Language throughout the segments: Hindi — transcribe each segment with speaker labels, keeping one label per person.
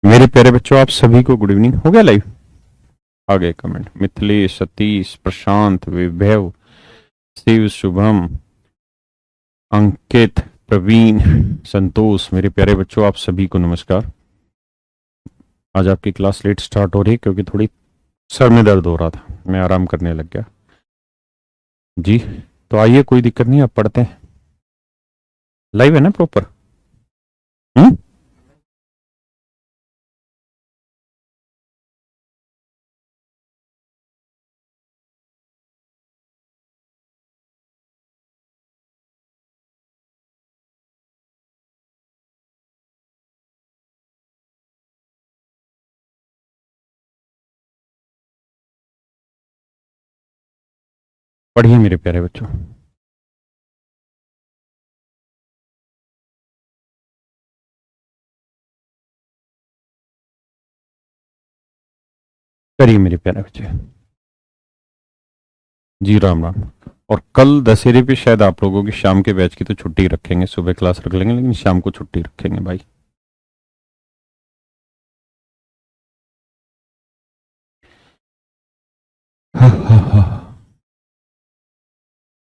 Speaker 1: मेरे प्यारे बच्चों, आप सभी को गुड इवनिंग। हो गया लाइव? आ गए कमेंट। मिथिलेश, सतीश, प्रशांत, विभव, शिव, शुभम, अंकित, प्रवीण, संतोष। मेरे प्यारे बच्चों, आप सभी को नमस्कार। आज आपकी क्लास लेट स्टार्ट हो रही है क्योंकि थोड़ी सर में दर्द हो रहा था, मैं आराम करने लग गया जी। तो आइए, कोई दिक्कत नहीं, आप पढ़ते हैं। लाइव है ना प्रॉपर? हम्म। पढ़िए मेरे प्यारे बच्चों। करिए मेरे प्यारे बच्चे। जी राम राम। और कल दशहरे पे शायद आप लोगों की शाम के बैच की तो छुट्टी रखेंगे, सुबह क्लास रख लेंगे लेकिन शाम को छुट्टी रखेंगे भाई।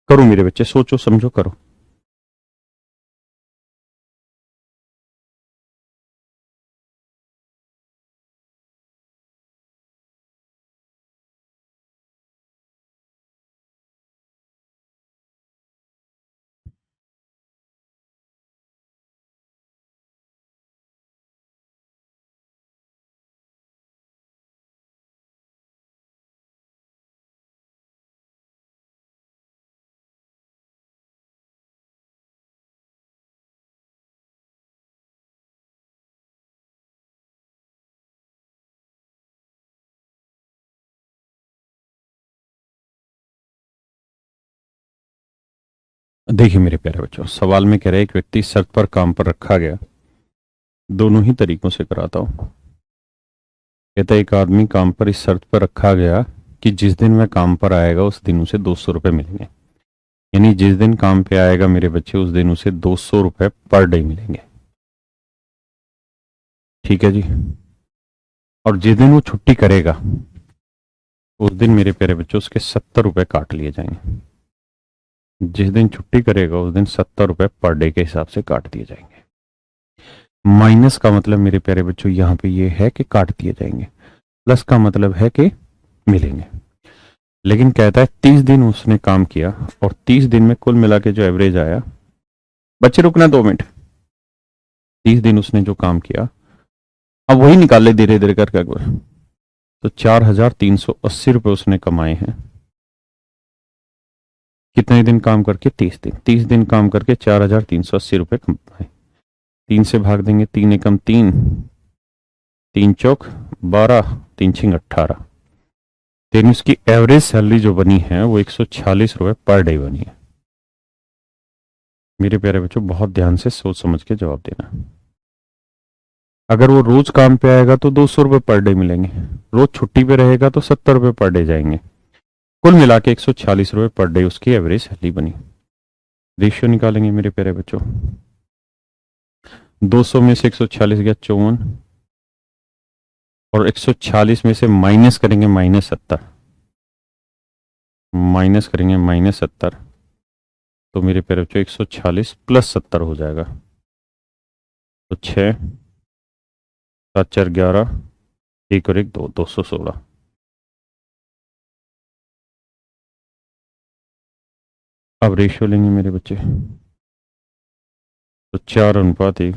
Speaker 1: करो मेरे बच्चे, सोचो समझो करो। देखिए मेरे प्यारे बच्चों, सवाल में कह रहे एक व्यक्ति शर्त पर काम पर रखा गया। दोनों ही तरीकों से कराता हूं। कहता है एक आदमी काम पर इस शर्त पर रखा गया कि जिस दिन वह काम पर आएगा उस दिन उसे 200 रुपये मिलेंगे। यानी जिस दिन काम पे आएगा मेरे बच्चे उस दिन उसे 200 रुपये पर डे मिलेंगे। ठीक है जी। और जिस दिन वो छुट्टी करेगा उस दिन मेरे प्यारे बच्चों उसके 70 रुपये काट लिए जाएंगे। जिस दिन छुट्टी करेगा उस दिन 70 रुपये पर डे के हिसाब से काट दिए जाएंगे। माइनस का मतलब मेरे प्यारे बच्चों यहाँ पे ये है कि काट दिए जाएंगे, प्लस का मतलब है कि मिलेंगे। लेकिन कहता है 30 दिन उसने काम किया और 30 दिन में कुल मिला के जो एवरेज आया। बच्चे रुकना 2 मिनट। 30 दिन उसने जो काम किया, अब वही निकाल ले धीरे धीरे करके। तो 4,380 रुपये उसने कमाए हैं। कितने दिन काम करके? 30 दिन। 30 दिन काम करके 4,380 रुपये कमाए। 3 से भाग देंगे, 3 एकम 3, 3 चौक 12, 3 छिंग 18। यानी उसकी एवरेज सैलरी जो बनी है वो 146 रुपये पर डे बनी है। मेरे प्यारे बच्चों, बहुत ध्यान से सोच समझ के जवाब देना। अगर वो रोज काम पे आएगा तो 200 रुपये पर डे मिलेंगे, रोज छुट्टी पे रहेगा तो 70 रुपये पर डे जाएंगे। कुल मिला के 146 रुपये पर डे उसकी एवरेज सैलरी बनी। रेशियो निकालेंगे मेरे प्यारे बच्चों। 200 में से 146 गया 54, और 146 में से माइनस करेंगे -70। माइनस करेंगे -70 तो मेरे प्यारे बच्चों 146 + 70 हो जाएगा। तो 6, 7 4 11, 1 और 1 2, 216। अब रेशियो लेंगे मेरे बच्चे, तो 4:1,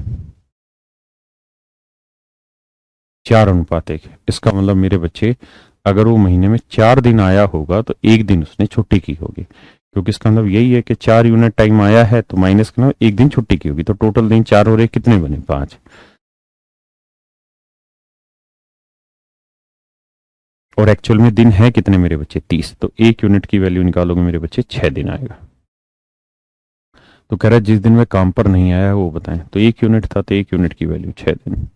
Speaker 1: 4:1। इसका मतलब मेरे बच्चे, अगर वो महीने में 4 दिन आया होगा तो 1 दिन उसने छुट्टी की होगी, क्योंकि इसका मतलब यही है कि 4 यूनिट टाइम आया है तो माइनस करना 1 दिन छुट्टी की होगी, तो टोटल दिन 4 हो रहे, कितने बने? 5। और एक्चुअल में दिन है कितने मेरे बच्चे? 30। तो 1 यूनिट की वैल्यू निकालोगे मेरे बच्चे, 6 दिन आएगा। तो कह रहा है जिस दिन मैं काम पर नहीं आया वो बताएं। तो 1 यूनिट था तो 1 यूनिट की वैल्यू 6 दिन।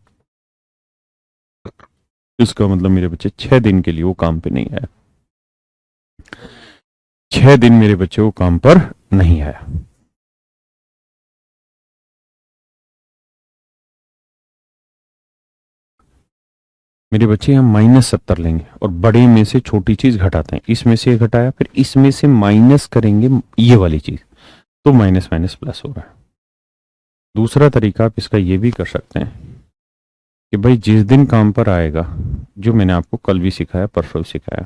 Speaker 1: इसका मतलब मेरे बच्चे 6 दिन के लिए वो काम पे नहीं आया। 6 दिन मेरे बच्चे वो काम पर नहीं आया। मेरे बच्चे हम -70 लेंगे और बड़े में से छोटी चीज घटाते हैं, इसमें से ये घटाया, फिर इसमें से माइनस करेंगे ये वाली चीज, तो माइनस माइनस प्लस हो रहा है। दूसरा तरीका आप इसका ये भी कर सकते हैं कि भाई जिस दिन काम पर आएगा, जो मैंने आपको कल भी सिखाया, परसों भी सिखाया,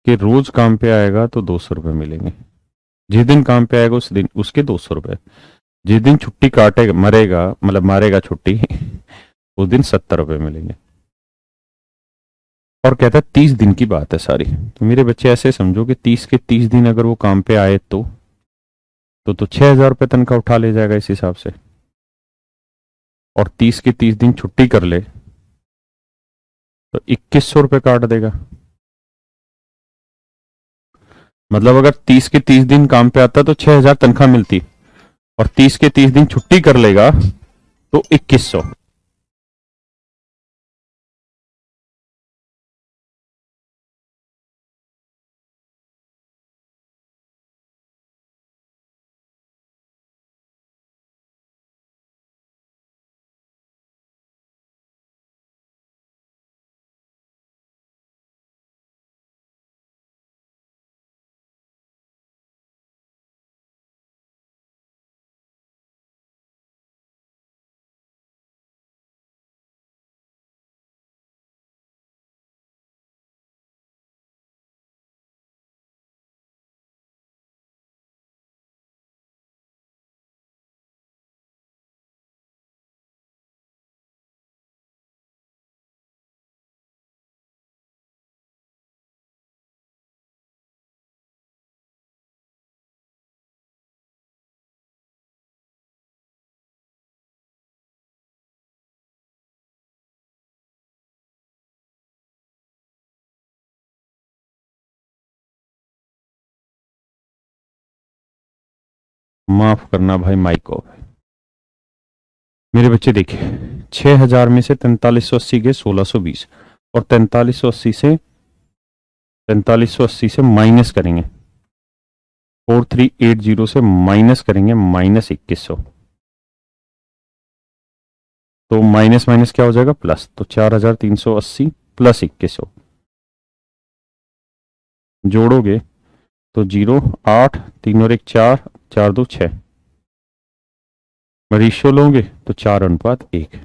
Speaker 1: कि रोज काम पे आएगा तो 200 रुपये मिलेंगे। जिस दिन काम पे आएगा उस दिन उसके 200 रुपये। जिस दिन छुट्टी काटेगा, मरेगा, मतलब मारेगा छुट्टी उस दिन 70 रुपये मिलेंगे। और कहता है 30 दिन की बात है सारी। तो मेरे बच्चे ऐसे समझो कि 30 के 30 दिन अगर वो काम पे आए तो 6,000 रुपये तनख्वाह उठा ले जाएगा इस हिसाब से। और 30 के 30 दिन छुट्टी कर ले तो 2,100 रुपये काट देगा। मतलब अगर 30 के 30 दिन काम पे आता तो 6,000 तनख्वाह मिलती, और 30 के 30 दिन छुट्टी कर लेगा तो 2,100। माफ करना भाई माइक ऑफ है। मेरे बच्चे देखिए, 6,000 में से 4380 के 1620, और 4380 से माइनस करेंगे, 4380 से माइनस करेंगे -2100, तो माइनस माइनस क्या हो जाएगा, प्लस। तो 4,380 प्लस 2100 जोड़ोगे तो 0, 8, 3 और 1 4, 4 2 6। रेशियो लोगे तो 4:1।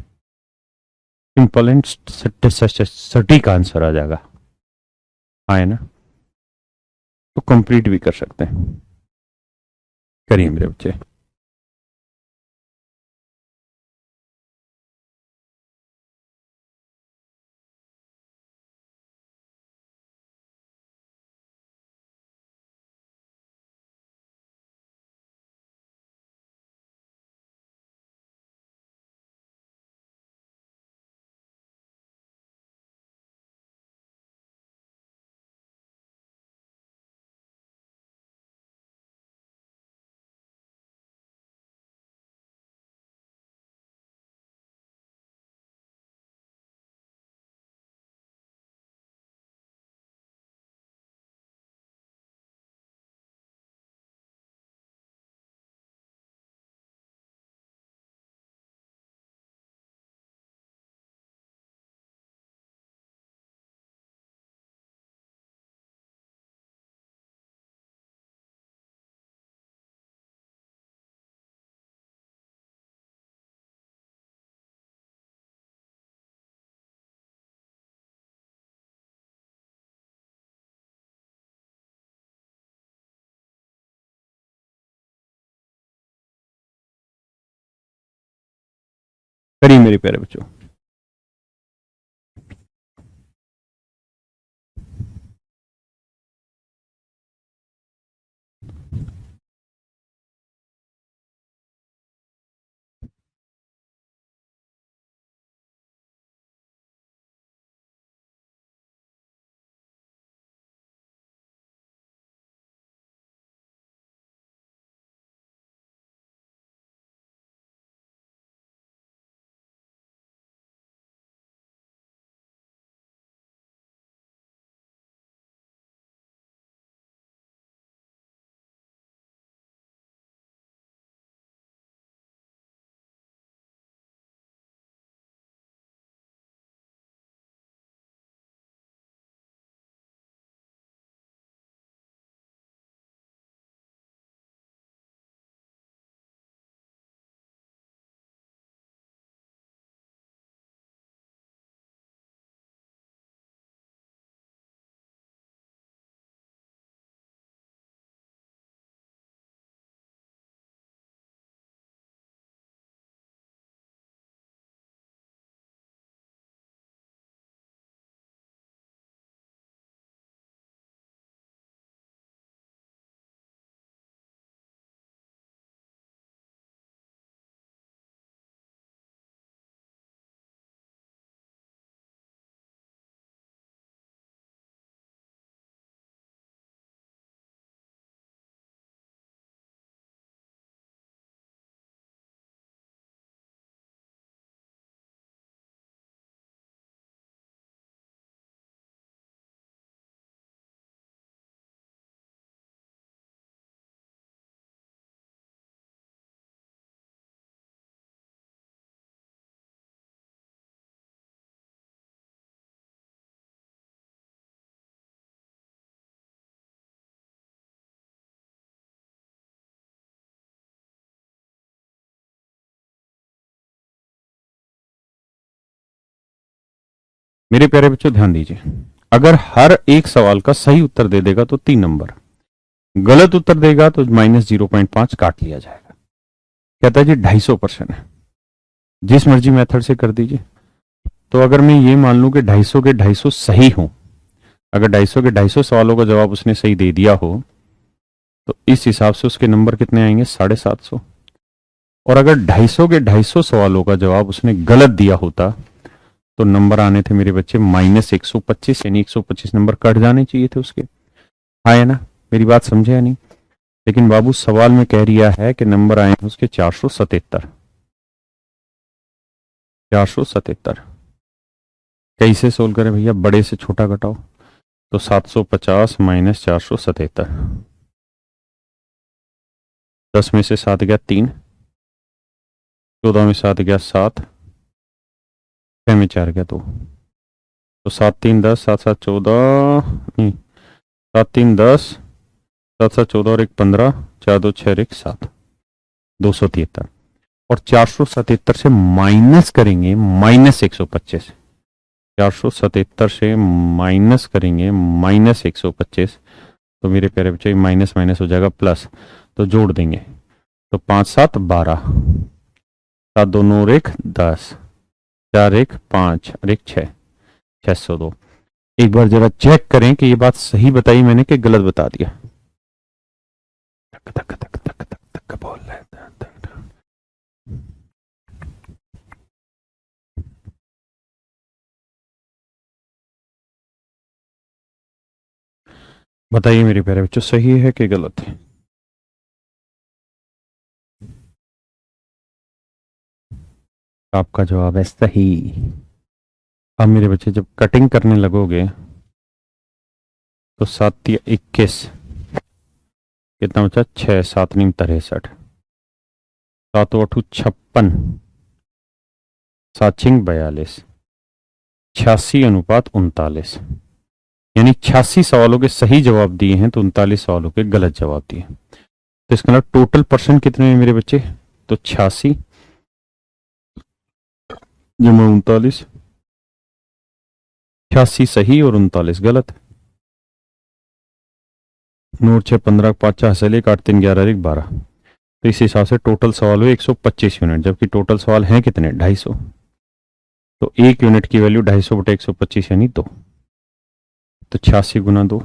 Speaker 1: सिंपल एंड सटीक आंसर आ जाएगा। हाँ है ना। तो कंप्लीट भी कर सकते हैं। करिए मेरे बच्चे। करिए मेरे प्यारे बच्चों। मेरे प्यारे बच्चों ध्यान दीजिए, अगर हर एक सवाल का सही उत्तर दे देगा तो 3 नंबर, गलत उत्तर देगा तो -0.5 काट लिया जाएगा। कहता है जी 250% है, जिस मर्जी मेथड से कर दीजिए। तो अगर मैं ये मान लूं कि 250 के 250 सही हो, अगर 250 के 250 सवालों का जवाब उसने सही दे दिया हो तो इस हिसाब से उसके नंबर कितने आएंगे, 750। और अगर 250 के 250 सवालों का जवाब उसने गलत दिया होता तो नंबर आने थे मेरे बच्चे -125, यानी 125 नंबर कट जाने चाहिए थे उसके। हाँ है ना, मेरी बात समझे या नहीं? लेकिन बाबू सवाल में कह रिया है कि नंबर आए हैं उसके 477। 477 कैसे सोल्व करें भैया? बड़े से छोटा घटाओ तो 750 - 477, 10 में से 7 गया 3, 14 में 7 गया 7, 6 में 4 गया 2, तो 7 3 10, 7 7 14, नहीं 7 3 10, 7 7 14 और 1 15, 4 2 6 1 7, 273। और 477 से माइनस करेंगे -125, 477 से माइनस करेंगे -125, तो मेरे प्यारे बच्चे माइनस माइनस हो जाएगा प्लस, तो जोड़ देंगे तो 5 7 12, 7 2 9 और 1 10, 4 1 5 और 1 6, 602। एक बार जरा चेक करें कि ये बात सही बताई मैंने कि गलत बता दिया। तक तक तक तक तक तक बोल रहे हैं। बताइए मेरे प्यारे बच्चों, सही है कि गलत है? आपका जवाब है सही। अब मेरे बच्चे जब कटिंग करने लगोगे तो 7 या 21, कितना बचा? 6, 7 9 63, 7 8 56, 7 6 42, 86:39, यानी 86 सवालों के सही जवाब दिए हैं तो 39 सवालों के गलत जवाब दिए। तो इसका मतलब टोटल परसेंट कितने हैं मेरे बच्चे? तो 86 जमा 39, 86 सही और 39 गलत। 9 6 15 5 हंसल 1 8 3 11 1 12, तो इस हिसाब से टोटल सवाल हुए 125 यूनिट, जबकि टोटल सवाल हैं कितने? 250। तो 1 यूनिट की वैल्यू 250 बटे 125 यानी 2, तो 86 गुना 2,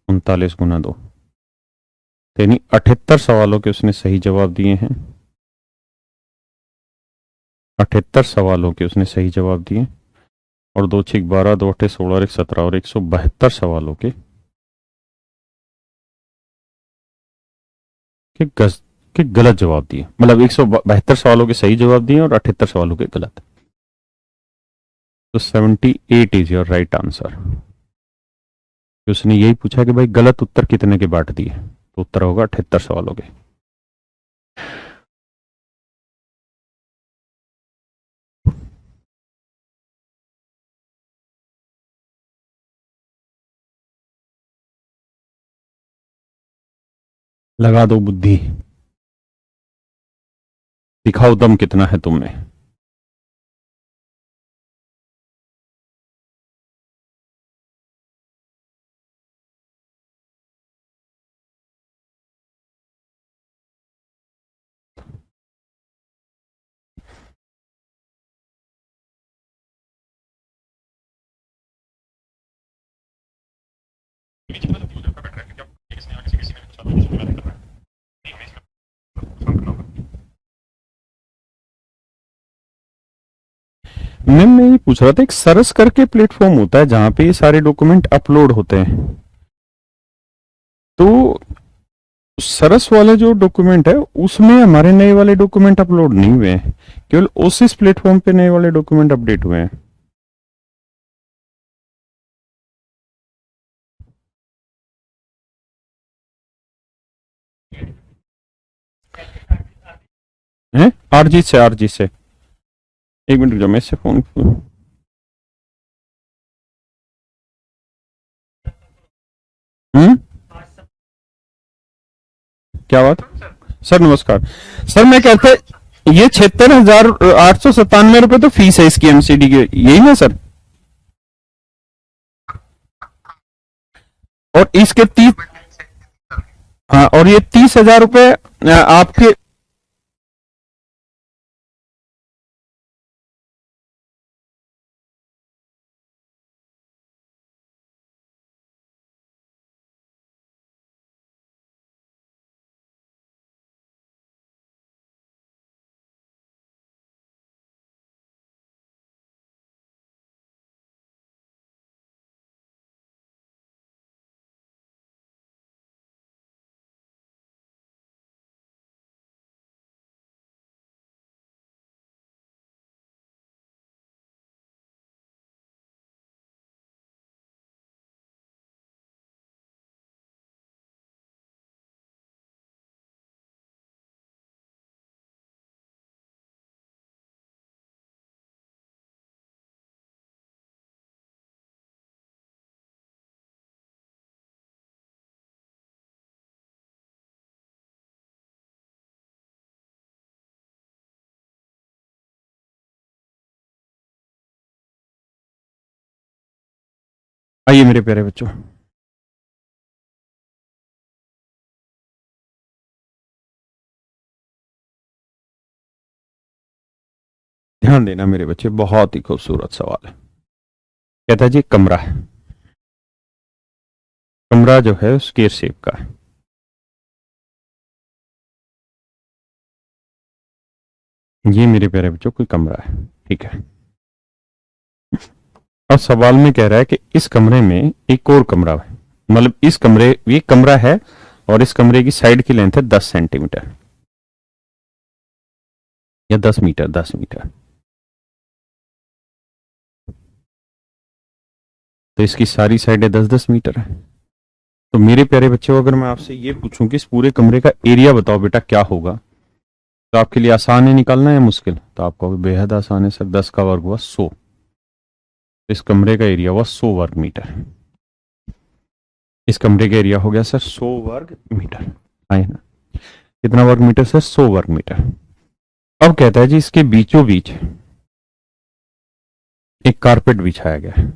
Speaker 1: 39 गुना 2, यानी 78 सवालों के उसने सही जवाब दिए हैं। 78 सवालों के उसने सही जवाब दिए, और 2 6 12, 2 8 16 और 1 17, और 172 सवालों के गलत जवाब दिए। मतलब 172 सवालों के सही जवाब दिए और 78 सवालों के गलत। तो 78 इज योर राइट आंसर। उसने यही पूछा कि भाई गलत उत्तर कितने के बांट दिए, तो उत्तर होगा 78 सवालों के। लगा दो बुद्धि, दिखाओ दम कितना है तुम में। मैं ये पूछ रहा था, एक सरस करके प्लेटफॉर्म होता है जहां पे ये सारे डॉक्यूमेंट अपलोड होते हैं, तो सरस वाले जो डॉक्यूमेंट है उसमें हमारे नए वाले डॉक्यूमेंट अपलोड नहीं हुए हैं, केवल ओसिस प्लेटफॉर्म पे नए वाले डॉक्यूमेंट अपडेट हुए हैं। हैं? आरजी से 1 मिनट रुक जाओ, मैं इससे फोन। क्या बात? सर नमस्कार। सर मैं कहते, ये 76,897 रुपए तो फीस है इसकी एमसीडी की, यही ना सर? और इसके 30, हाँ, और ये 30,000 रुपए आपके, आइए मेरे प्यारे बच्चों, ध्यान देना मेरे बच्चे, बहुत ही खूबसूरत सवाल है। कहता है जी कमरा है, कमरा जो है स्क्वायर शेप का है। ये मेरे प्यारे बच्चों कोई कमरा है, ठीक है। और सवाल में कह रहा है कि इस कमरे में एक और कमरा है, मतलब इस कमरे, ये कमरा है और इस कमरे की साइड की लेंथ है 10 सेंटीमीटर या 10 मीटर, 10 मीटर। तो इसकी सारी साइडें 10-10 मीटर है। तो मेरे प्यारे बच्चों, अगर मैं आपसे ये पूछूं कि इस पूरे कमरे का एरिया बताओ बेटा क्या होगा, तो आपके लिए आसान है निकालना या मुश्किल? तो आपको बेहद आसान है सर, 10 का वर्ग हुआ 100। इस कमरे का एरिया हुआ 100 वर्ग मीटर। इस कमरे का एरिया हो गया सर 100 वर्ग मीटर, है ना? कितना वर्ग मीटर सर? 100 वर्ग मीटर। अब कहता है जी इसके बीचों बीच एक कारपेट बिछाया गया है,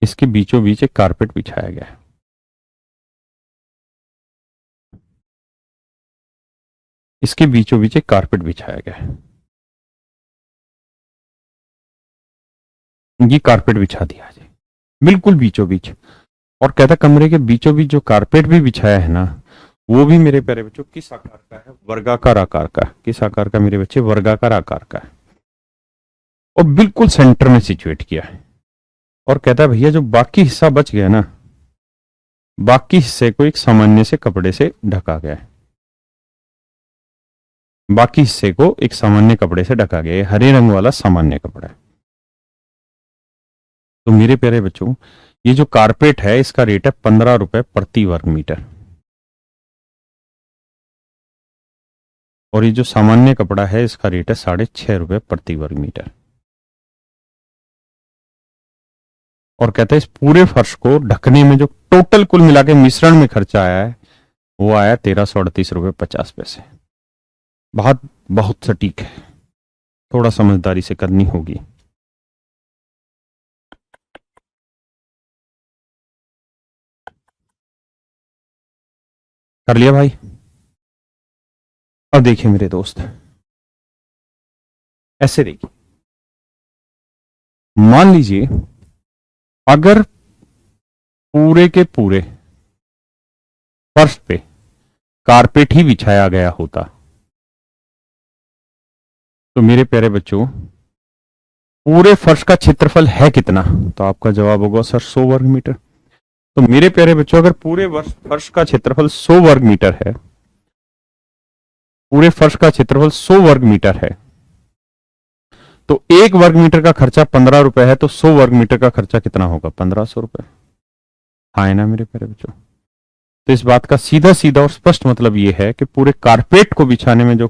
Speaker 1: इसके बीचों बीच एक कारपेट बिछाया गया है। इसके बीचों बीच एक कारपेट बिछाया गया है, ये कारपेट बिछा दिया जी बिल्कुल बीचों बीच। और कहता कमरे के बीचों बीच जो कारपेट भी बिछाया है ना, वो भी मेरे प्यारे बच्चों किस आकार का है? वर्गाकार आकार का। किस आकार का मेरे बच्चे? वर्गाकार आकार का है, और बिल्कुल सेंटर में सिचुएट किया है। और कहता है भैया जो बाकी हिस्सा बच गया ना, बाकी हिस्से को एक सामान्य से कपड़े से ढका गया है। बाकी हिस्से को एक सामान्य कपड़े से ढका गया है, हरे रंग वाला सामान्य कपड़ा है। तो मेरे प्यारे बच्चों, ये जो कारपेट है इसका रेट है 15 रुपए प्रति वर्ग मीटर, और ये जो सामान्य कपड़ा है इसका रेट है 6.5 रुपए प्रति वर्ग मीटर। और कहते हैं इस पूरे फर्श को ढकने में जो टोटल कुल मिला के मिश्रण में खर्चा आया है, वो आया 1338 रुपए 50 पैसे। बहुत बहुत सटीक है, थोड़ा समझदारी से करनी होगी। कर लिया भाई? अब देखिए मेरे दोस्त, ऐसे देखिए, मान लीजिए अगर पूरे के पूरे फर्श पे कारपेट ही बिछाया गया होता, तो मेरे प्यारे बच्चों पूरे फर्श का क्षेत्रफल है कितना? तो आपका जवाब होगा सर 100 वर्ग मीटर। तो मेरे प्यारे बच्चों, अगर पूरे फर्श का क्षेत्रफल 100 वर्ग मीटर है, पूरे फर्श का क्षेत्रफल 100 वर्ग मीटर है, तो 1 वर्ग मीटर का खर्चा 15 रुपए है, तो 100 वर्ग मीटर का खर्चा कितना होगा? 1500 रुपए। हाँ है ना मेरे प्यारे बच्चों? तो इस बात का सीधा सीधा और स्पष्ट मतलब यह है कि पूरे कारपेट को बिछाने में जो,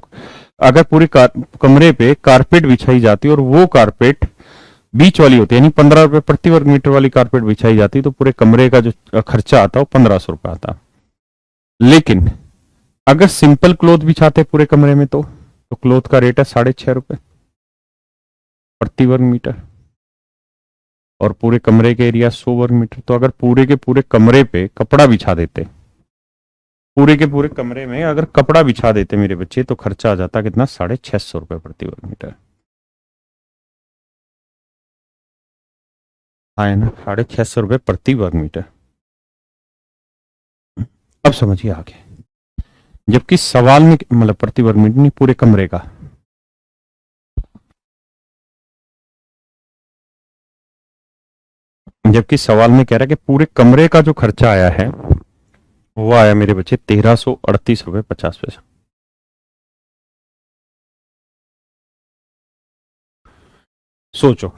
Speaker 1: अगर पूरे कमरे पे कारपेट बिछाई जाती और वो कारपेट बीच वाली होती है, यानी 15 रुपए प्रति वर्ग मीटर वाली कारपेट बिछाई जाती, तो पूरे कमरे का जो खर्चा आता है वो 1500 रुपए आता। लेकिन अगर सिंपल क्लोथ बिछाते पूरे कमरे में, तो क्लोथ का रेट है 6.5 रुपए प्रति वर्ग मीटर। और पूरे कमरे के एरिया 100 वर्ग मीटर। तो अगर पूरे के पूरे कमरे पे कपड़ा बिछा देते, पूरे के पूरे कमरे में अगर कपड़ा बिछा देते मेरे बच्चे, तो खर्चा आ जाता कितना, 650 रुपये प्रति वर्ग मीटर। हाँ है ना, 650 रुपये प्रति वर्ग मीटर। अब समझिए आगे। जबकि सवाल में मतलब प्रति वर्ग मीटर नहीं, पूरे कमरे का। जबकि सवाल में कह रहा है कि पूरे कमरे का जो खर्चा आया है वो आया मेरे बच्चे 1338 रुपये 50 पैसे। सोचो।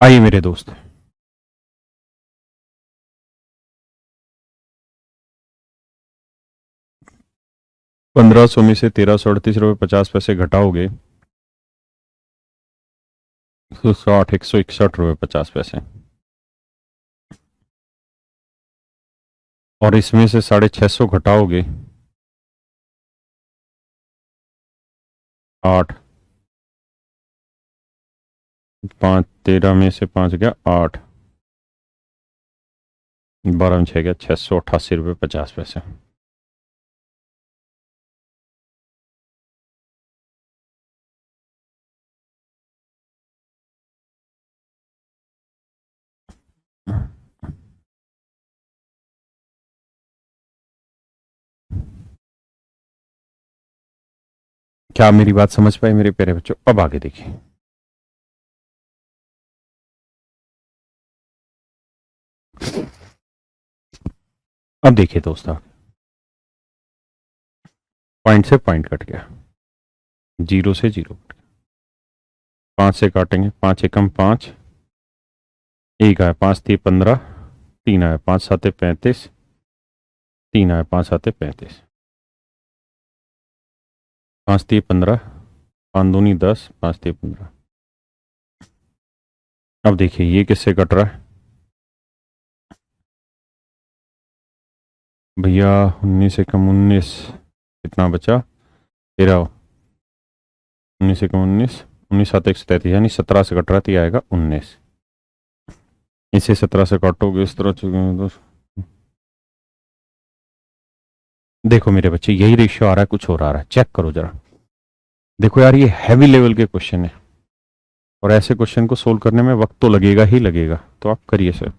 Speaker 1: आइए मेरे दोस्त, 1500 में से 1338 रुपये 50 पैसे घटाओगे तो 161 रुपये 50 पैसे। और इसमें से 650 घटाओगे 8, 5 13 में से 5 गया 8, 12 में 6 गया 688 रुपये 50 पैसे। क्या मेरी बात समझ पाए मेरे प्यारे बच्चों? अब आगे देखिए। अब देखिए दोस्तों, पॉइंट से पॉइंट कट गया, जीरो से जीरो कट गया। 5 से काटेंगे, 5 एकम 5, एक आया 5 3 15, 3 आया 5 7 35, 3 आया 5 7 35, 5 3 15, 5 दूनी 10, 5 3 15। अब देखिए ये किससे कट रहा है भैया? 19 एकम 19, कितना बचा? 13, 19 एकम 19, 19 7 133, यानी 17 से कट रहा है, तो ये आएगा 19। इसे 17 से काटोगे इस तरह से, देखो मेरे बच्चे यही रेशियो आ रहा है, कुछ और आ रहा है, चेक करो जरा। देखो यार, ये हैवी लेवल के क्वेश्चन है, और ऐसे क्वेश्चन को सोल्व करने में वक्त तो लगेगा ही लगेगा, तो आप करिए सर।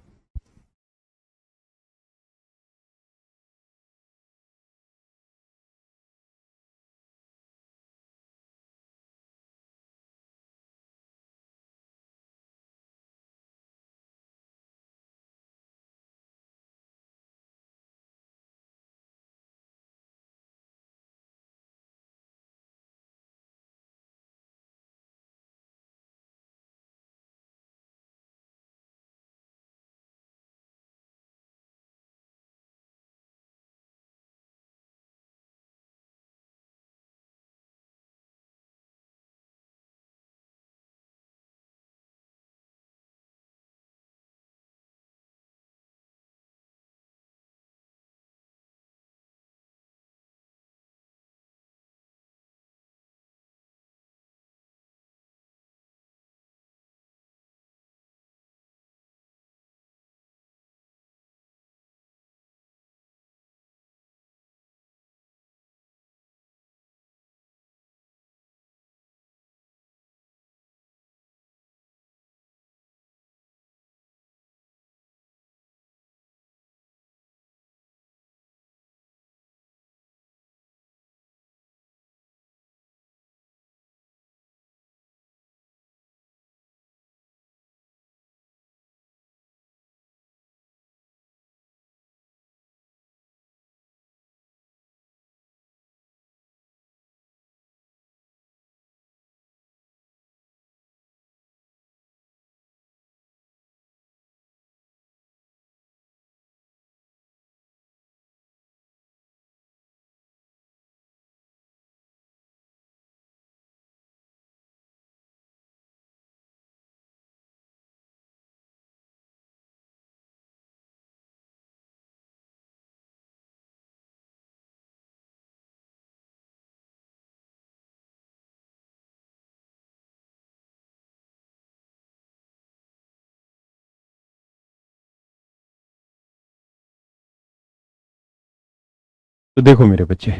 Speaker 1: तो देखो मेरे बच्चे,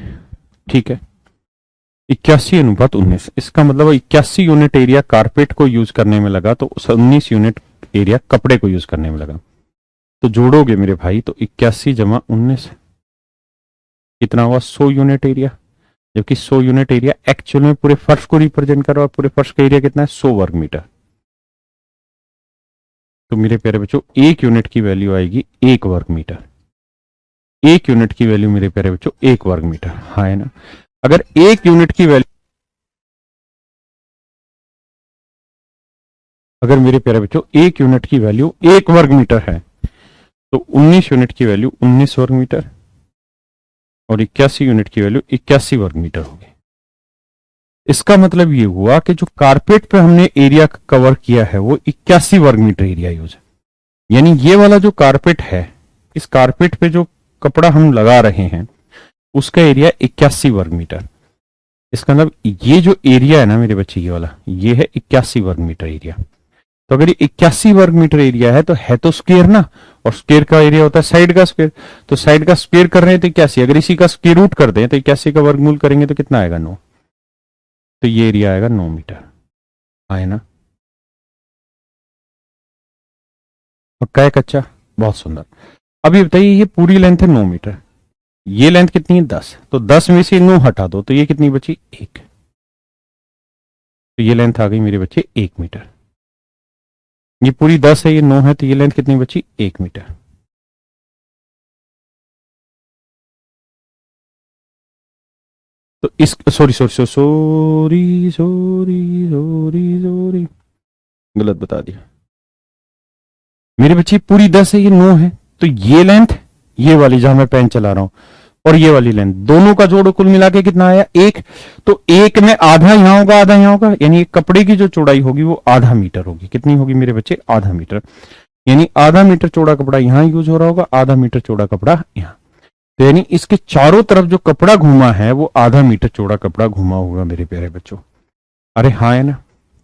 Speaker 1: ठीक है, 81:19, इसका मतलब 81 यूनिट एरिया कारपेट को यूज करने में लगा, तो 19 यूनिट एरिया कपड़े को यूज करने में लगा। तो जोड़ोगे मेरे भाई तो 81 - 19 कितना हुआ, 100 यूनिट एरिया। जबकि 100 यूनिट एरिया एक्चुअल में पूरे फर्श को रिप्रेजेंट कर रहा है, और पूरे फर्श का एरिया कितना है, 100 वर्ग मीटर। तो मेरे प्यारे बच्चों, एक यूनिट की वैल्यू आएगी 1 वर्ग मीटर। एक यूनिट की वैल्यू मेरे प्यारे बच्चों 1 वर्ग मीटर, हाँ है ना। अगर एक यूनिट की वैल्यू, अगर मेरे प्यारे बच्चों एक यूनिट की वैल्यू 1 वर्ग मीटर है, तो 19 यूनिट की वैल्यू 19 वर्ग मीटर, और 81 यूनिट की वैल्यू 81 वर्ग मीटर होगी। इसका मतलब ये हुआ कि जो कारपेट पे हमने एरिया कवर किया है वो 81 वर्ग मीटर एरिया यूज है। यानी ये वाला जो कारपेट है, इस कारपेट पे जो कपड़ा हम लगा रहे हैं उसका एरिया 81 वर्ग मीटर। इसका मतलब ये जो एरिया है ना मेरे बच्चे, ये वाला, ये है 81 वर्ग मीटर एरिया। तो अगर ये 81 वर्ग मीटर एरिया है तो स्क्वायर ना, और स्क्वायर का एरिया होता है साइड का स्क्वायर। तो साइड का स्क्वायर कर रहे हैं तो 81, अगर इसी का स्क्वायर रूट कर दें तो 81 का वर्गमूल करेंगे तो कितना आएगा, 9। तो ये एरिया आएगा 9 मीटर, आए ना। पक्का है कच्चा, बहुत सुंदर। अब ये बताइए, ये पूरी लेंथ है 9 मीटर, ये लेंथ कितनी है, 10, तो 10 में से 9 हटा दो तो ये कितनी बची, 1। तो ये लेंथ आ गई मेरे बच्चे 1 मीटर। ये पूरी 10 है, ये 9 है, तो ये लेंथ कितनी बची, 1 मीटर। तो इस, sorry sorry sorry sorry sorry sorry sorry, गलत बता दिया मेरे बच्चे, पूरी 10 है, ये 9 है, तो ये लेंथ, ये वाली जहां मैं पेन चला रहा हूं, और ये वाली लेंथ, दोनों का जोड़ कुल मिला के कितना आया, 1। तो 1 में आधा यहां होगा आधा यहां होगा, यानी कपड़े की जो चौड़ाई होगी वो आधा मीटर होगी। कितनी होगी मेरे बच्चे, आधा मीटर। यानी आधा मीटर चौड़ा कपड़ा यहां यूज हो रहा होगा, आधा मीटर चौड़ा कपड़ा यहां। तो यानी इसके चारों तरफ जो कपड़ा घूमा है वो आधा मीटर चौड़ा कपड़ा घूमा होगा मेरे प्यारे बच्चों। अरे हाँ है ना,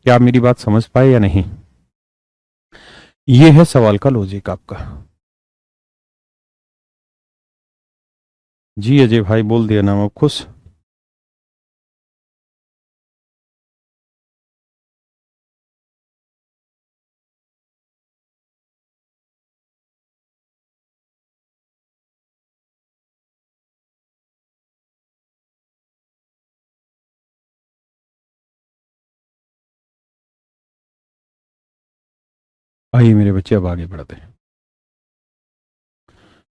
Speaker 1: क्या आप मेरी बात समझ पाए या नहीं। ये है सवाल का लॉजिक आपका। जी अजय भाई, बोल दिया नाम, अब खुश। आइए मेरे बच्चे, अब आगे बढ़ते हैं।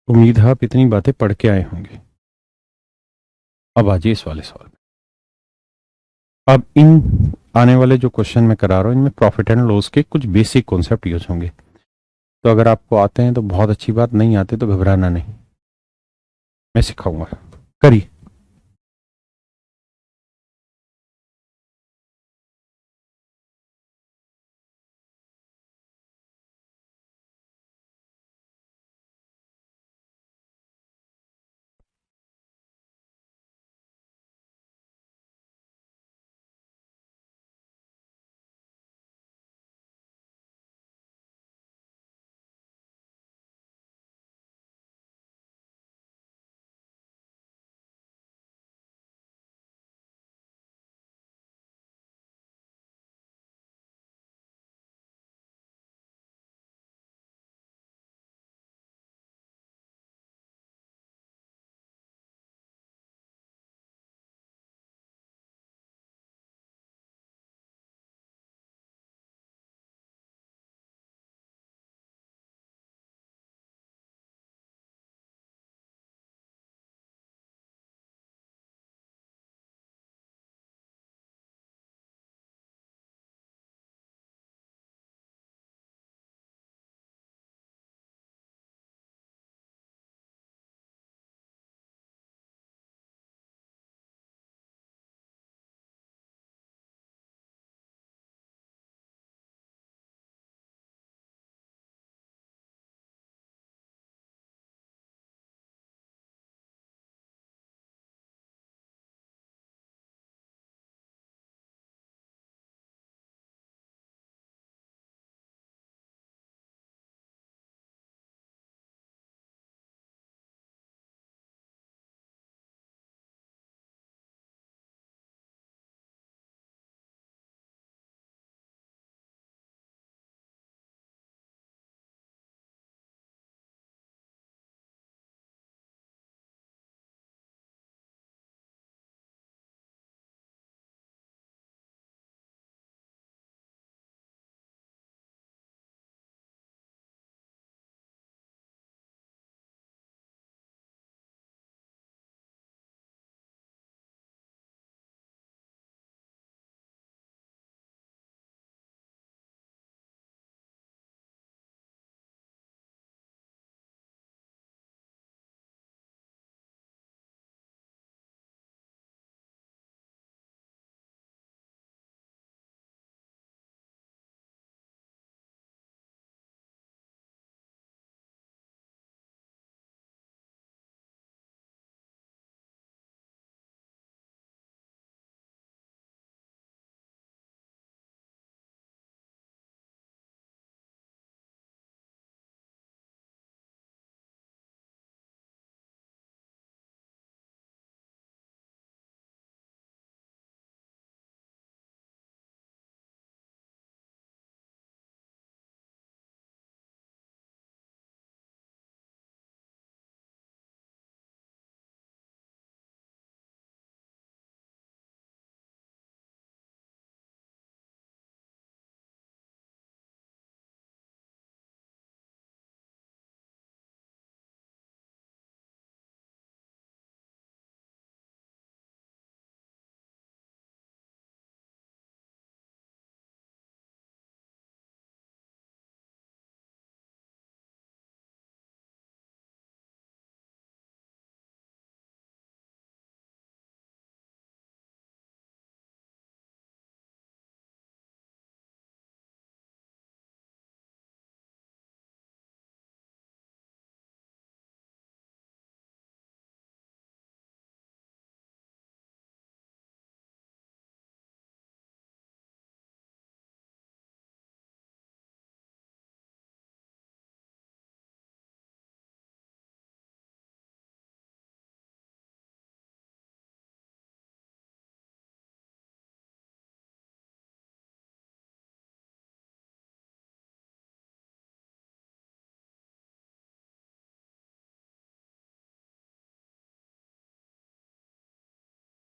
Speaker 1: उम्मीद है आप इतनी बातें पढ़ के आए होंगे। अब आ जाइए इस वाले सवाल पे। अब इन आने वाले जो क्वेश्चन मैं करा रहा हूं, इनमें प्रॉफिट एंड लॉस के कुछ बेसिक कॉन्सेप्ट यूज होंगे। तो अगर आपको आते हैं तो बहुत अच्छी बात, नहीं आते तो घबराना नहीं, मैं सिखाऊंगा, करिए।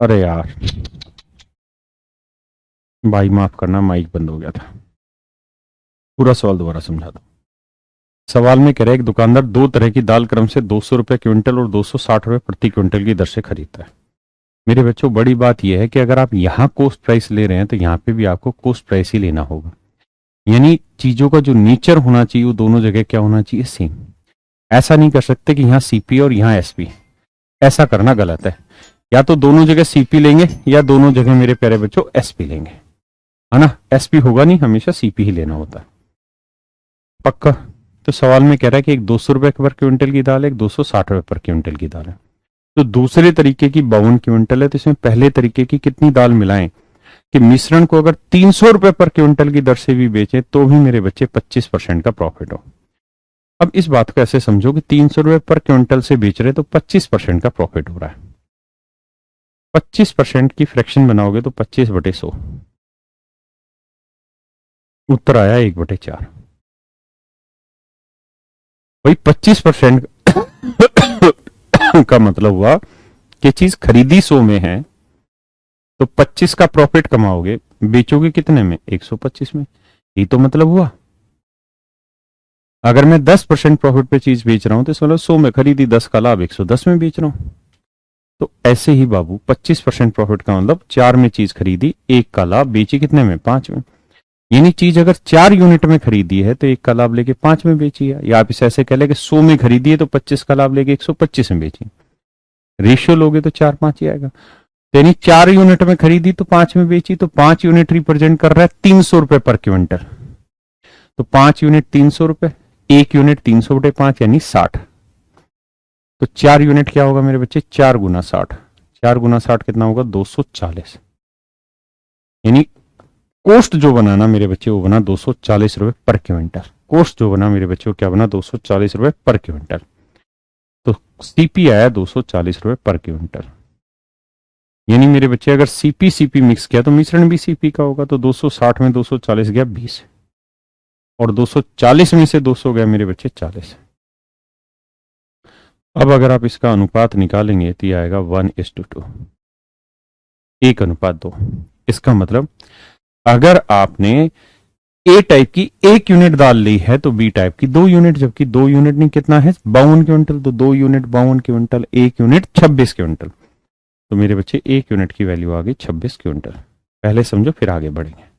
Speaker 1: अरे यार भाई माफ करना, माइक बंद हो गया था। पूरा सवाल दोबारा समझा दो। सवाल में कह रहा है एक दुकानदार दो तरह की दाल क्रम से 200 रुपए क्विंटल और 260 रुपए प्रति क्विंटल की दर से खरीदता है। मेरे बच्चों बड़ी बात यह है कि अगर आप यहां कॉस्ट प्राइस ले रहे हैं तो यहां पे भी आपको कॉस्ट प्राइस ही लेना होगा। यानी चीजों का जो नेचर होना चाहिए वो दोनों जगह क्या होना चाहिए, सेम। ऐसा नहीं कर सकते कि यहाँ सीपी और यहाँ एसपी। ऐसा करना गलत है। या तो दोनों जगह सीपी लेंगे या दोनों जगह मेरे प्यारे बच्चों एसपी लेंगे, है ना। एसपी होगा नहीं, हमेशा सीपी ही लेना होता है। पक्का। तो सवाल में कह रहा है कि एक 200 रुपए पर क्विंटल की दाल है, एक 260 रुपए पर क्विंटल की दाल है। तो दूसरे तरीके की 52 क्विंटल है, तो इसमें पहले तरीके की कितनी दाल मिलाएं कि मिश्रण को अगर 300 रुपए पर क्विंटल की दर से भी बेचे तो भी मेरे बच्चे 25% का प्रॉफिट हो। अब इस बात को ऐसे समझो कि 300 रुपए पर क्विंटल से बेच रहे तो 25% का प्रॉफिट हो रहा है। 25% की फ्रैक्शन बनाओगे तो 25/100, उत्तर आया 1/4। भाई 25% का मतलब हुआ कि चीज खरीदी 100 में है तो 25 का प्रॉफिट कमाओगे, बेचोगे कितने में, 125 में। ये तो मतलब हुआ। अगर मैं 10% प्रॉफिट पे चीज बेच रहा हूं तो इसका मतलब 100 में खरीदी, 10 का लाभ 110 में बेच रहा हूं। तो ऐसे ही बाबू 25% प्रॉफिट का मतलब 4 में चीज खरीदी, 1 का लाभ, बेची कितने में, 5 में। यानी चीज अगर 4 यूनिट में खरीदी है तो 1 का लाभ लेके 5 में बेची है, या आप इसे ऐसे कह ले कि 100 में खरीदी है तो 25 का लाभ लेके 125 में बेची। रेशियो लोगे तो 4-5 ही आएगा। तो यानी 4 यूनिट में खरीदी तो 5 में बेची, तो 5 यूनिट रिप्रेजेंट कर रहा है 300 रुपए पर क्विंटल। तो 5 यूनिट 300 रुपए, 1 यूनिट 300/5 यानी 60। तो 4 यूनिट क्या होगा मेरे बच्चे, 4 गुना 60। 4 गुना 60 कितना होगा, 240। यानी कोस्ट जो बना ना मेरे बच्चे वो बना 240 रुपए पर क्विंटल। कोस्ट जो बना मेरे बच्चे वो क्या बना, 240 रुपए पर क्विंटल। तो सीपी आया 240 रुपए पर क्विंटल। यानी मेरे बच्चे अगर सीपी सीपी मिक्स किया तो मिश्रण भी सीपी का होगा। तो 260 में 240 गया 20, और 240 में से 200 गया मेरे बच्चे 40। अब अगर आप इसका अनुपात निकालेंगे तो ये आएगा 1:2, 1:2। इसका मतलब अगर आपने ए टाइप की 1 यूनिट दाल ली है तो बी टाइप की 2 यूनिट, जबकि 2 यूनिट नहीं कितना है, 52 क्विंटल। तो 2 यूनिट 52 क्विंटल, 1 यूनिट 26 क्विंटल। तो मेरे बच्चे 1 यूनिट की वैल्यू आ गई 26 क्विंटल। पहले समझो फिर आगे बढ़ेंगे।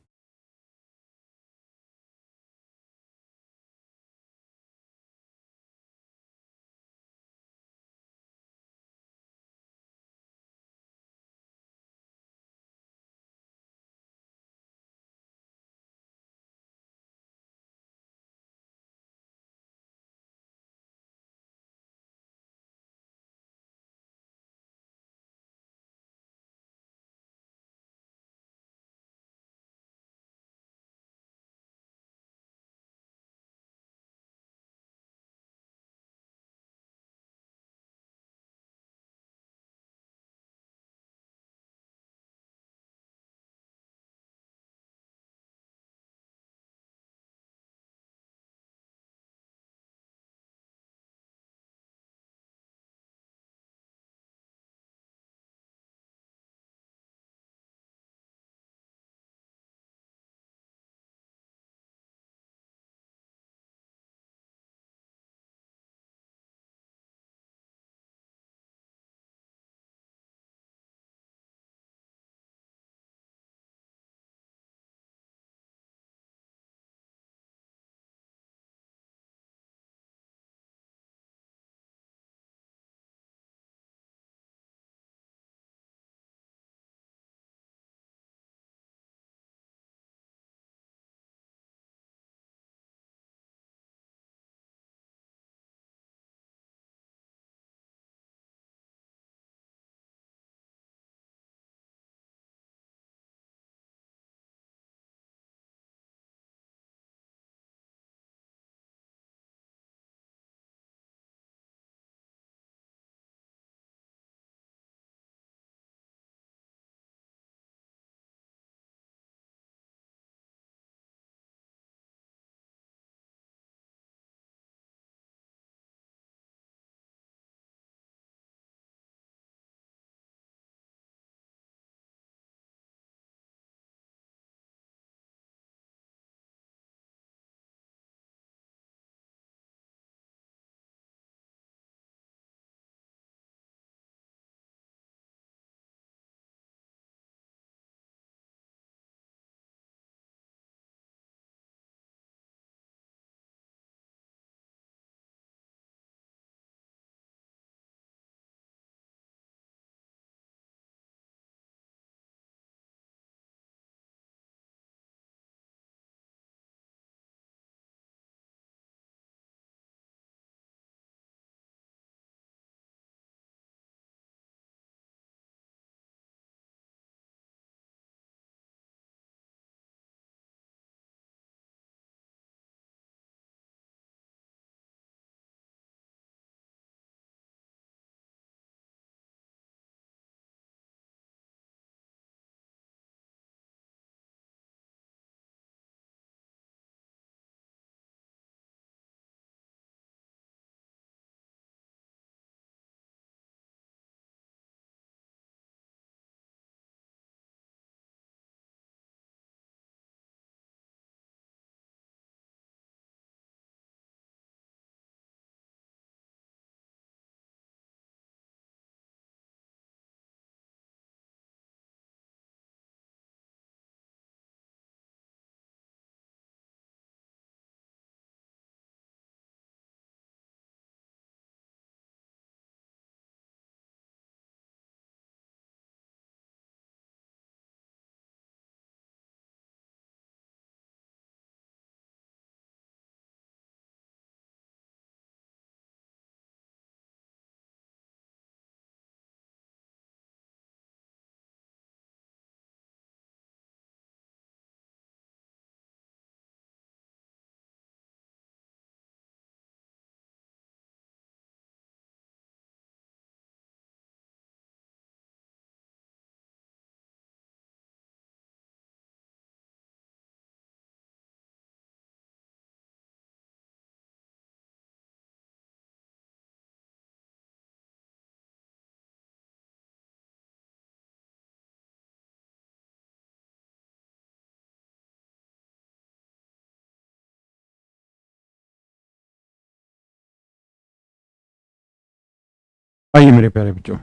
Speaker 1: आइए मेरे प्यारे बच्चों,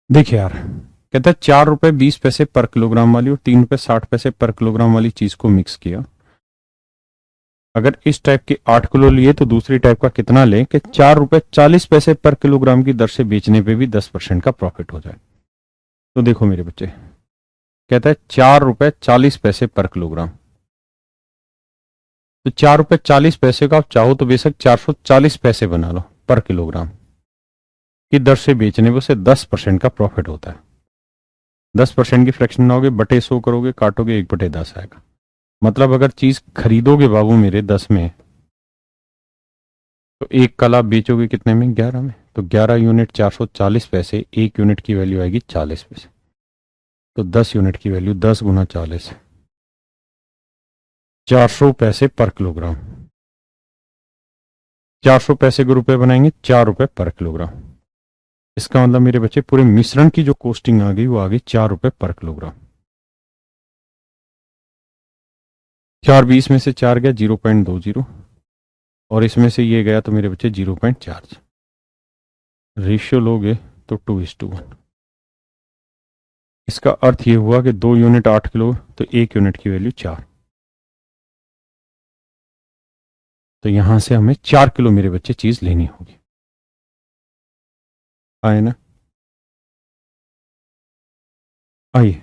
Speaker 1: देखिए यार, कहता है 4 रुपए 20 पैसे पर किलोग्राम वाली और 3 रुपए 60 पैसे पर किलोग्राम वाली चीज को मिक्स किया। अगर इस टाइप के 8 किलो लिए तो दूसरी टाइप का कितना लें कि 4 रुपए 40 पैसे पर किलोग्राम की दर से बेचने पे भी 10% का प्रॉफिट हो जाए। तो देखो मेरे बच्चे, कहता है 4 रुपए 40 पैसे पर किलोग्राम। तो 4 रुपए 40 पैसे का आप चाहो तो बेशक 440 पैसे बना लो पर किलोग्राम की दर से बेचने पे उसे 10% का प्रॉफिट होता है। 10% की फ्रैक्शन बनाओगे, बटे 100 करोगे, काटोगे, 1/10 आएगा। मतलब अगर चीज खरीदोगे बाबू मेरे 10 में, तो एक कल आप बेचोगे कितने में? 11 में। तो 11 यूनिट 440 पैसे, एक यूनिट की वैल्यू आएगी 40 पैसे। तो 10 यूनिट की वैल्यू 10 × 40, 400 पैसे पर किलोग्राम। 400 पैसे को रुपए बनाएंगे, 4 रुपए पर किलोग्राम। इसका मतलब मेरे बच्चे पूरे मिश्रण की जो कॉस्टिंग आ गई वो आ गई 4 रुपए पर किलोग्राम। 4 20 में से 4 गया 0.20, और इसमें से ये गया तो मेरे बच्चे 0.4। रेशियो लोगे तो 2:1। इसका अर्थ ये हुआ कि 2 यूनिट 8 किलो, तो 1 यूनिट की वैल्यू 4। तो यहां से हमें 4 किलो मेरे बच्चे चीज लेनी होगी। आए ना? आइए।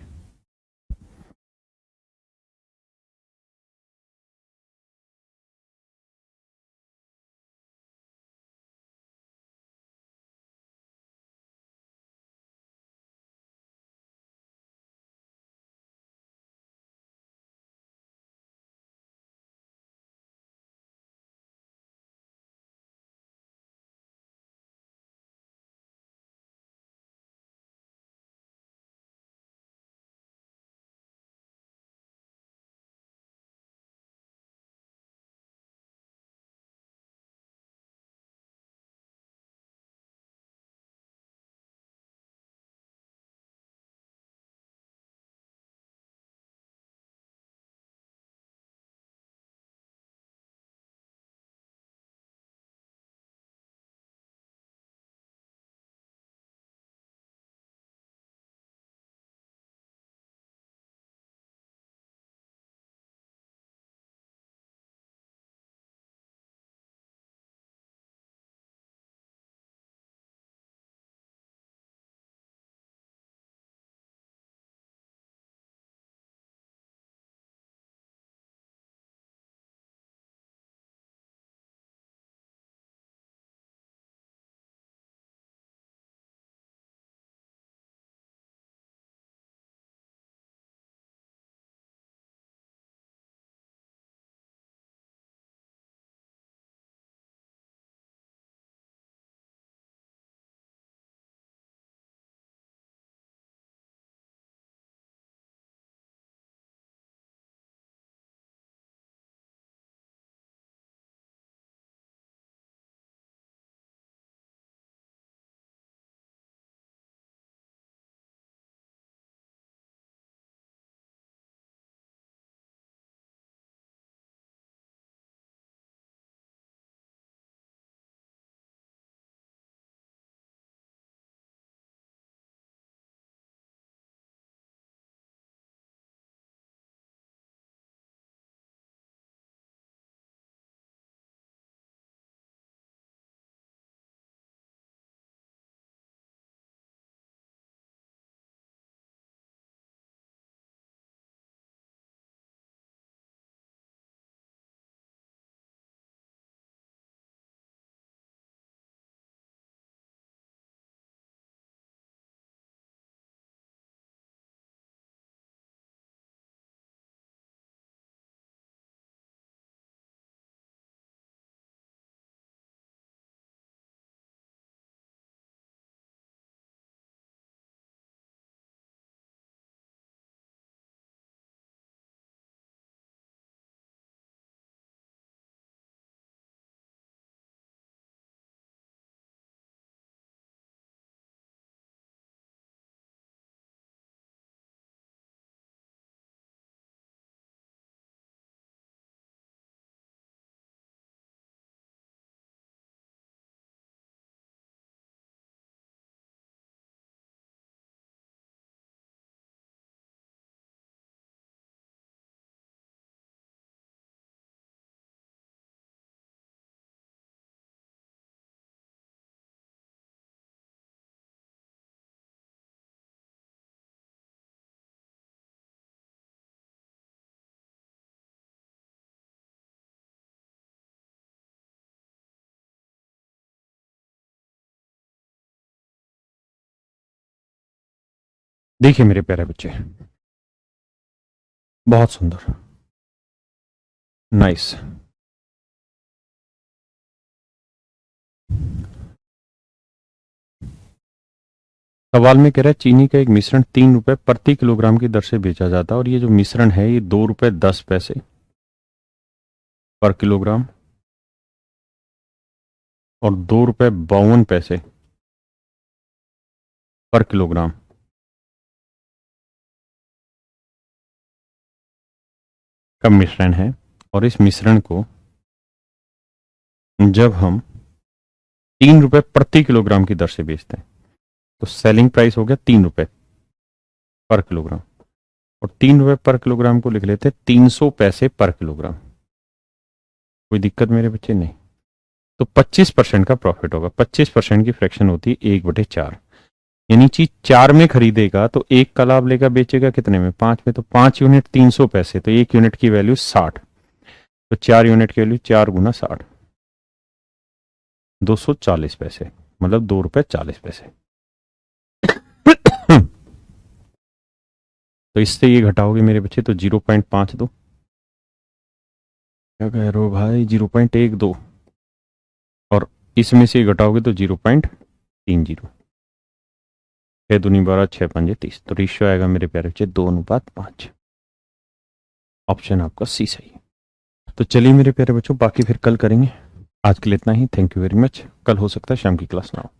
Speaker 1: देखिए मेरे प्यारे बच्चे, बहुत सुंदर, नाइस। सवाल में कह रहा है चीनी का एक मिश्रण 3 रुपए प्रति किलोग्राम की दर से बेचा जाता है और ये जो मिश्रण है ये 2 रुपए 10 पैसे पर किलोग्राम और 2 रुपए 52 पैसे पर किलोग्राम का मिश्रण है। और इस मिश्रण को जब हम 3 रुपए प्रति किलोग्राम की दर से बेचते हैं तो सेलिंग प्राइस हो गया 3 रुपए पर किलोग्राम, और 3 रुपए पर किलोग्राम को लिख लेते हैं 300 पैसे पर किलोग्राम। कोई दिक्कत मेरे बच्चे? नहीं। तो 25% का प्रॉफिट होगा। 25% की फ्रैक्शन होती है 1/4, यानी चीज 4 में खरीदेगा तो 1 का लाभ लेगा, बेचेगा कितने में? 5 में। तो 5 यूनिट 300 पैसे, तो 1 यूनिट की वैल्यू 60, तो 4 यूनिट की वैल्यू 4 गुना 60, 240 पैसे, मतलब 2 रुपए 40 पैसे। तो इससे ये घटाओगे मेरे बच्चे तो 0.52, क्या कह रहे हो भाई, 0.12, और इसमें से घटाओगे तो 0.30। 6×2 = 12, 6×5 = 30, तो रेशियो आएगा मेरे प्यारे बच्चे 2:5। ऑप्शन आपका सी सही है। तो चलिए मेरे प्यारे बच्चों, बाकी फिर कल करेंगे। आज के लिए इतना ही। Thank you very much. कल हो सकता है शाम की क्लास ना हो।